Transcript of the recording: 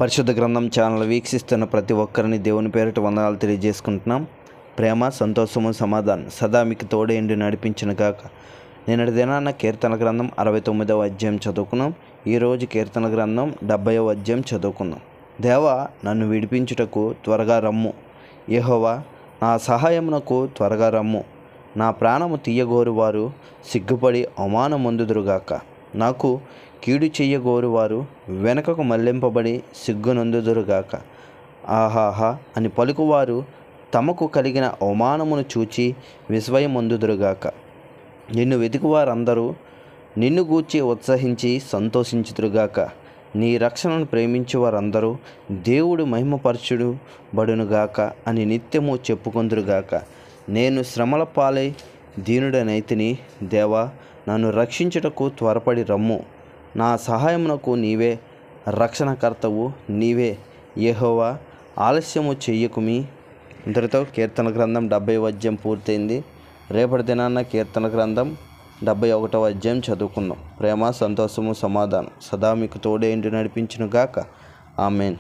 పరిశుద్ధ గ్రంథం ఛానల్ వీక్షిస్తున్న ప్రతి ఒక్కరిని దేవుని పేరిట వందనాలు తెలియజేసుకుంటున్నాం. ప్రేమ, సంతోషము, సమాధానం సదా మీకు తోడేండి నడిపించిన గాక. నిన్నటి దినాన కీర్తన గ్రంథం 69వ అధ్యాయం చదువుకున్నాం. ఈరోజు కీర్తన గ్రంథం 70వ అధ్యాయం చదువుకుందాం. దేవా, నన్ను విడిపించుటకు త్వరగా రమ్ము. యెహోవా, నా సహాయమునకు త్వరగా రమ్ము. నా ప్రాణము తీయగోరువారు సిగ్గుపడి అవమానమొందుదురుగాక. నాకు కీడు చెయ్యగోరువారు వెనుకకు మళ్లింపబడి సిగ్గునందుదురుగాక. ఆహాహా అని పలుకువారు తమకు కలిగిన అవమానమును చూచి విస్మయమొందుదురుగాక. నిన్ను వెతుకువారందరూ నిన్ను గూర్చి ఉత్సహించి సంతోషించుదురుగాక. నీ రక్షణను ప్రేమించు వారందరూ దేవుడు మహిమపరచుడు బడునుగాక అని నిత్యము చెప్పుకొందురుగాక. నేను శ్రమల పాలై దీనుడనైతిని. దేవా, నన్ను రక్షించుటకు త్వరపడి రమ్ము. నా సహాయమునకు నీవే రక్షణకర్తవు, నీవే యెహోవా, ఆలస్యము చెయ్యకుమి. ఇంతటితో కీర్తన గ్రంథం 70వ అధ్యాయం పూర్తయింది. రేపటి దినాన్న కీర్తన గ్రంథం 71వ అధ్యాయం చదువుకుందాం. ప్రేమ, సంతోషము, సమాధానం సదా మీకు తోడేంటి నడిపించును గాక. ఆమెన్.